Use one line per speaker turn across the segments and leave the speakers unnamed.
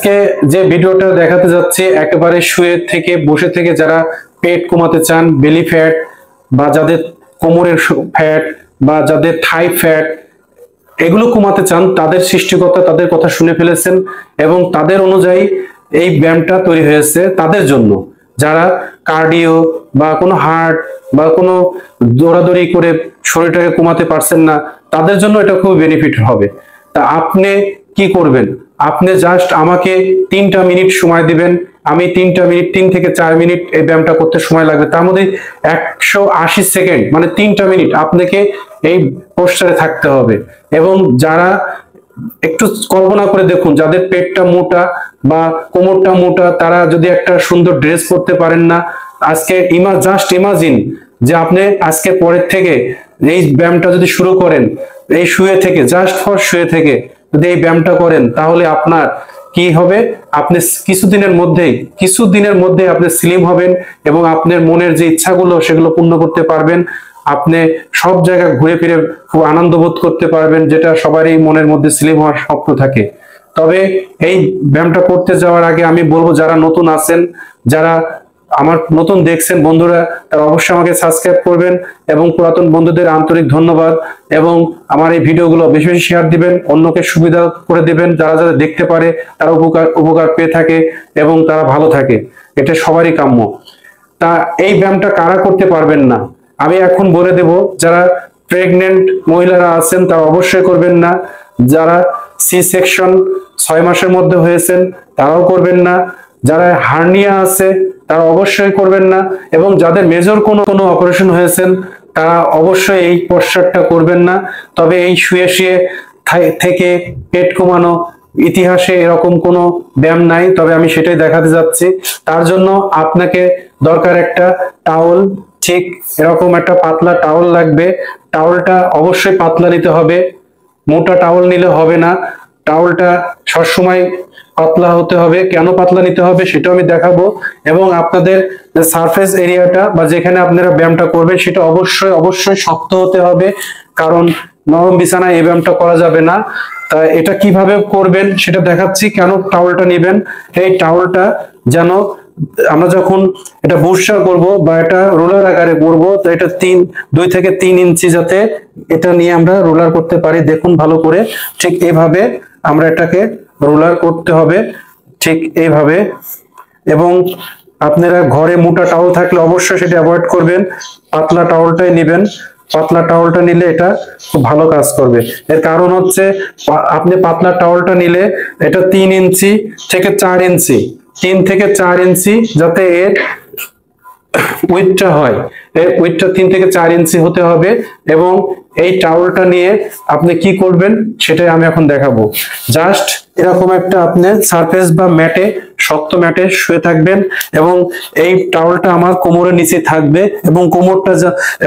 আজকে যে ভিডিওটা দেখাতে যাচ্ছি একেবারে শুয়ে থেকে বসে থেকে যারা পেট কমাতে চান, বেলি ফ্যাট বা যাদের কোমরের ফ্যাট বা যাদের থাই ফ্যাট এগুলো কমাতে চান, তাদের সৃষ্টিকর্তা তাদের কথা শুনে ফেলেছেন এবং তাদের অনুযায়ী এই ব্যায়ামটা তৈরি হয়েছে তাদের জন্য। যারা কার্ডিও বা কোনো হার্ট বা কোনো দৌড়াদৌড়ি করে শরীরটাকে কমাতে পারছেন না, তাদের জন্য এটা খুব বেনিফিট হবে। তা আপনি কি করবেন? আপনি জাস্ট আমাকে 3টা মিনিট সময় দিবেন। আমি 3টা মিনিট, 3 থেকে 4 মিনিট এই ব্যায়ামটা করতে সময় লাগবে। তার মধ্যে 180 সেকেন্ড মানে 3টা মিনিট আপনাকে এই পোস্টারে থাকতে হবে। এবং যারা একটু কল্পনা করে দেখুন, যাদের পেটটা মোটা বা কোমরটা মোটা, তারা যদি একটা সুন্দর ড্রেস পরতে পারেন না, আজকে জাস্ট ইমাজিন যে আপনি আজকে পরের থেকে এই ব্যায়ামটা যদি শুরু করেন, এই শুয়ে থেকে, জাস্ট ফর শুয়ে থেকে যদি এই ব্যায়ামটা করেন, তাহলে আপনার কি হবে? আপনি কিছুদিনের মধ্যে আপনি স্লিম হবেন এবং আপনার মনের যে ইচ্ছাগুলো সেগুলো পূর্ণ করতে পারবেন। আপনি সব জায়গায় ঘুরে ফিরে খুব আনন্দ বোধ করতে পারবেন, যেটা সবারই মনের মধ্যে স্লিম হওয়ার স্বপ্ন থাকে। তবে এই ব্যায়ামটা করতে যাওয়ার আগে আমি বলবো, যারা নতুন আছেন, যারা আমার নতুন দেখছেন বন্ধুরা, তারা অবশ্যই আমাকে সাবস্ক্রাইব করবেন এবং পুরাতন বন্ধুদের আন্তরিক ধন্যবাদ। এবং আমার এই ভিডিওগুলো বেশি বেশি শেয়ার দিবেন, অন্যকে সুবিধা করে দিবেন, যারা যারা দেখতে পারে তারা উপকার পেয়ে থাকে এবং তারা ভালো থাকে, এটা সবারই কাম্য। তা এই ব্যায়ামটা কারা করতে পারবেন না আমি এখন বলে দেব। যারা প্রেগনেন্ট মহিলারা আছেন তারা অবশ্যই করবেন না। যারা সি সেকশন 6 মাসের মধ্যে হয়েছেন তারাও করবেন না। যারা হার্নিয়া আছে তারা অবশ্যই করবেন না। এবং যাদের মেজর কোনো অপারেশন হয়েছেন তারা অবশ্যই এই পশ্চারটা করবেন না। তবে এই শুয়ে শুয়ে থেকে পেট কমানো ইতিহাসে এরকম কোনো ব্যায়াম নাই, তবে আমি সেটাই দেখাতে যাচ্ছি। তার জন্য আপনাকে দরকার একটা টাওয়াল। ঠিক এরকম একটা পাতলা টাওয়াল লাগবে। টাওয়ালটা অবশ্যই পাতলা নিতে হবে, মোটা টাওয়াল নিলে হবে না। টাওয়ালটা সবসময় পাতলা হতে হবে। কেন পাতলা নিতে হবে সেটাও আমি দেখাবো। এবং আপনাদের সারফেস এরিয়াটা বা যেখানে আপনারা ব্যায়ামটা করবেন সেটা অবশ্যই শক্ত হতে হবে, কারণ নরম বিছানায় এই ব্যায়ামটা করা যাবে না। তা এটা কিভাবে করবেন সেটা দেখাচ্ছি। কেন টাওয়ালটা নেবেন? এই টাওয়ালটা যেন আমরা যখন এটা বর্ষা করব বা এটা রোলার আকারে করব, তো এটা 2 থেকে 3 ইঞ্চি যাতে এটা নিয়ে আমরা রোলার করতে পারি। দেখুন ভালো করে, ঠিক এইভাবে আমরা এটাকে রোলার করতে হবে, ঠিক এইভাবে। এবং আপনারা ঘরে মোটা টাওয়াল থাকলে অবশ্যই সেটা অ্যাভয়েড করবেন, পাতলা টাওয়ালটাই নেবেন। পাতলা টাওয়ালটা নিলে এটা খুব ভালো কাজ করবে। এর কারণ হচ্ছে আপনি পাতলা টাওয়ালটা নিলে এটা 3 ইঞ্চি থেকে 4 ইঞ্চি, 3 থেকে 4 ইঞ্চি যাতে এর উইথটা হয়, এর উইথটা 3 থেকে 4 ইঞ্চি হতে হবে। এবং এই টাওয়ালটা নিয়ে আপনি কি করবেন সেটাই আমি এখন দেখাবো। জাস্ট এরকম একটা আপনি সারফেস বা ম্যাটে, শক্ত ম্যাটে শুয়ে থাকবেন এবং এই টাওয়ালটা আমার কোমরের নিচে থাকবে এবং কোমরটা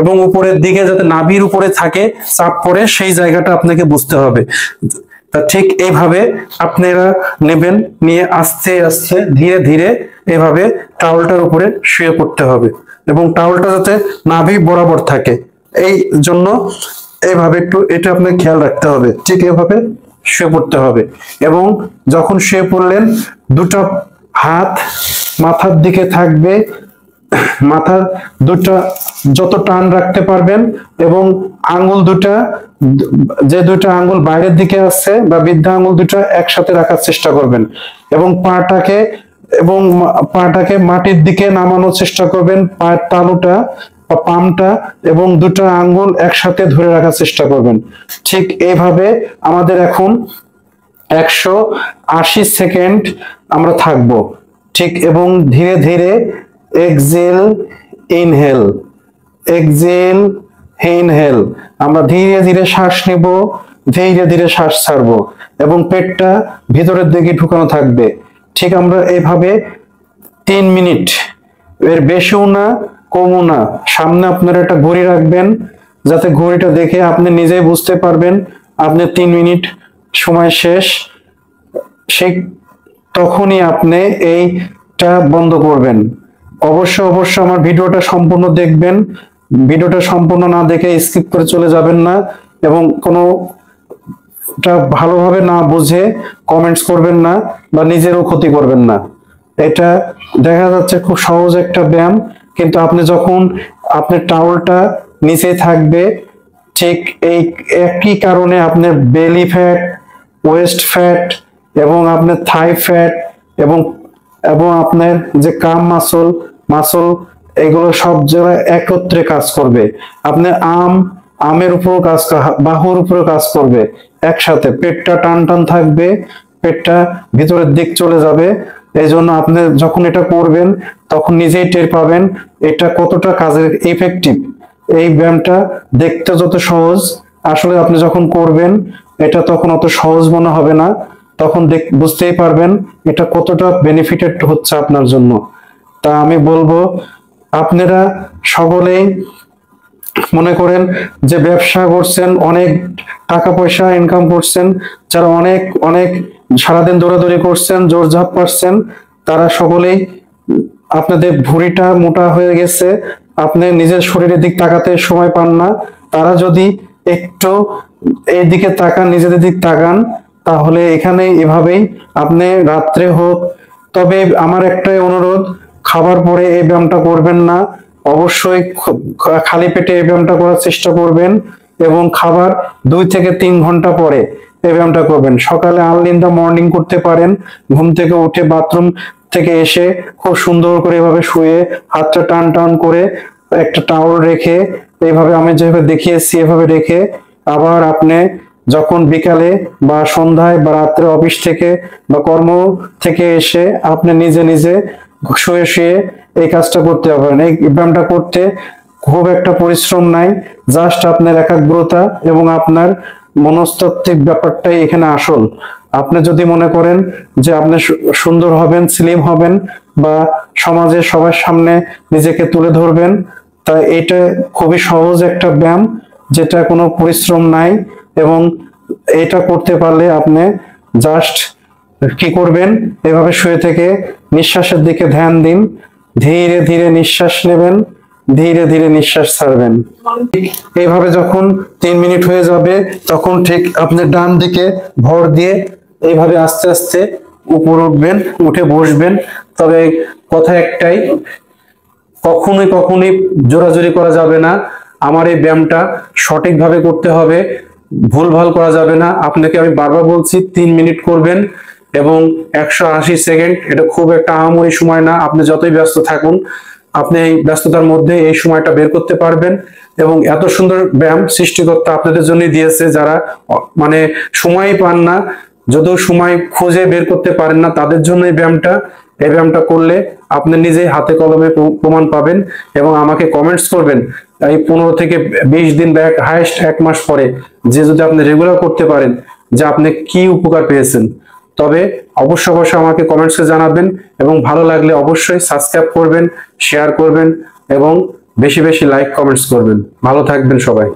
এবং উপরের দিকে যাতে নাভির উপরে থাকে চাপ পড়ে, সেই জায়গাটা আপনাকে বুঝতে হবে। ঠিক এইভাবে আপনারা নেবেন, নিয়ে আস্তে আস্তে ধীরে ধীরে এভাবে টাওয়ালটার উপরে শুয়ে পড়তে হবে এবং টাওয়ালটা যাতে নাভি বরাবর থাকে এই জন্য এইভাবে একটু এটা আপনাকে খেয়াল রাখতে হবে। ঠিক এভাবে শুয়ে পড়তে হবে এবং যখন শুয়ে পড়লেন দুটো হাত মাথার দিকে থাকবে, মাথার দুটো যত টান রাখতে পারবেন এবং আঙ্গুল দুটা, যে দুটো আঙ্গুল বাইরের দিকে আছে বা বৃদ্ধা আঙ্গুল দুটো একসাথে রাখার চেষ্টা করবেন এবং পাটাকে মাটির দিকে নামানোর চেষ্টা করবেন। পায়ের তালুটা বা পামটা এবং দুটো আঙ্গুল একসাথে ধরে রাখার চেষ্টা করবেন। ঠিক এইভাবে আমাদের এখন 180 সেকেন্ড আমরা থাকবো। ঠিক এবং ধীরে ধীরে এক্সেল ইনহেল, এক্সেল ইনহেল, আমরা ধীরে ধীরে শ্বাস নেব, ধীরে ধীরে শ্বাস ছাড়বো এবং পেটটা ভিতরের দিকে ঢুকানো থাকবে। ঠিক আমরা এইভাবে 3 মিনিট, এর বেশিও না কমও না। সামনে আপনারা একটা ঘড়ি রাখবেন যাতে ঘড়িটা দেখে আপনি নিজেই বুঝতে পারবেন আপনি 3 মিনিট সময় শেষ। সেই তখনই আপনি এইটা বন্ধ করবেন। অবশ্যই আমার ভিডিওটা সম্পূর্ণ দেখবেন। ভিডিওটা সম্পূর্ণ না দেখে স্কিপ করে চলে যাবেন না এবং কোনো এটা ভালোভাবে না বুঝে কমেন্টস করবেন না বা নিজেরও ক্ষতি করবেন না। এটা দেখা যাচ্ছে খুব সহজ একটা ব্যায়াম, কিন্তু আপনি যখন আপনার টাওয়ালটা নিচে থাকবে, ঠিক এই একই কারণে আপনার বেলি ফ্যাট, ওয়েস্ট ফ্যাট এবং আপনার থাই ফ্যাট এবং এবং আপনার যে কাম মাসল মাসল এগুলো সব জায়গায় একত্রে কাজ করবে। আপনার আমের উপরও বাহুর উপরেও কাজ করবে একসাথে। পেটটা টান টান থাকবে, পেটটা ভিতরের দিক চলে যাবে। এই জন্য আপনি যখন এটা করবেন তখন নিজেই টের পাবেন এটা কতটা কাজের ইফেক্টিভ। এই ব্যায়ামটা দেখতে যত সহজ, আসলে আপনি যখন করবেন এটা তখন অত সহজ মনে হবে না। তখন বুঝতেই পারবেন এটা কতটা বেনিফিটেড হচ্ছে আপনার জন্য। তা আমি বলবো আপনারা সকলেই মনে করেন যে ব্যবসা করছেন, অনেক টাকা পয়সা ইনকাম করছেন, যারা অনেক অনেক সারাদিন দৌড়াদৌড়ি করছেন, জোরঝাপ পাচ্ছেন, তারা সকলেই আপনাদের ভুঁড়িটা মোটা হয়ে গেছে, আপনি নিজের শরীরের দিক তাকাতে সময় পান না। তারা যদি একটু এইদিকে তাকান, নিজেদের দিক তাকান, তাহলে এখানে এভাবেই আপনি রাত্রে হোক। তবে আমার একটাই অনুরোধ, খাবার পরে এই ব্যায়ামটা করবেন না। অবশ্যই খালি পেটে এই ব্যায়ামটা করার চেষ্টা করবেন এবং খাবার 2 থেকে 3 ঘন্টা পরে এই ব্যায়ামটা করবেন। সকালে আর্লি ইন দা মর্নিং করতে পারেন, ঘুম থেকে উঠে বাথরুম থেকে এসে খুব সুন্দর করে এভাবে শুয়ে হাতটা টান টান করে একটা টাওয়াল রেখে, এইভাবে আমি যেভাবে দেখিয়েছি এভাবে রেখে, আবার আপনি যখন বিকালে বা সন্ধ্যায় বা রাত্রে অফিস থেকে বা কর্ম থেকে এসে আপনি নিজে নিজে শুয়ে শুয়ে এই কাজটা করতে পারবেন। এই ব্যায়ামটা করতে খুব একটা পরিশ্রম নাই, জাস্ট আপনার একাগ্রতা এবং আপনার মনস্তাত্ত্বিক ব্যাপারটাই এখানে আসল। আপনি যদি মনে করেন যে আপনি সুন্দর হবেন, স্লিম হবেন বা সমাজে সবার সামনে নিজেকে তুলে ধরবেন, তা এটা খুবই সহজ একটা ব্যায়াম, যেটা কোনো পরিশ্রম নাই। এবং এটা করতে পারলে আপনি জাস্ট কি করবেন, এভাবে শুয়ে থেকে নিঃশ্বাসের দিকে ধ্যান দিন, ধীরে ধীরে নিঃশ্বাস নেবেন, ধীরে ধীরে নিঃশ্বাস ছাড়বেন। এইভাবে যখন 3 মিনিট হয়ে যাবে তখন ঠিক আপনি ডান দিকে ভর দিয়ে এইভাবে আস্তে আস্তে উপর উঠবেন, উঠে বসবেন। তবে কথা একটাই, কখনোই জোরাজুরি করা যাবে না। আমার এই ব্যায়ামটা সঠিকভাবে করতে হবে, ভুলভাল করা যাবে না। আপনাকে আমি বারবার বলছি 3 মিনিট করবেন এবং 180 সেকেন্ড। এটা খুব একটা আহামরি সময় না। আপনি যতই ব্যস্ত থাকুন, আপনি এই ব্যস্ততার মধ্যে এই সময়টা বের করতে পারবেন। এবং এত সুন্দর ব্যায়াম সৃষ্টিকর্তা আপনাদের জন্যই দিয়েছে, যারা মানে সময়ই পান না, যদিও সময় খুঁজে বের করতে পারেন না, তাদের জন্য এই ব্যায়ামটা করলে আপনি নিজেই হাতে কলমে প্রমাণ পাবেন এবং আমাকে কমেন্টস করবেন এই 15 থেকে 20 দিন বা হাইয়েস্ট 1 মাস পরে, যে যদি আপনি রেগুলার করতে পারেন যে আপনি কি উপকার পেয়েছেন। তবে অবশ্যই আমাকে কমেন্টসে জানাবেন এবং ভালো লাগলে অবশ্যই সাবস্ক্রাইব করবেন, শেয়ার করবেন এবং বেশি বেশি লাইক কমেন্টস করবেন। ভালো থাকবেন সবাই।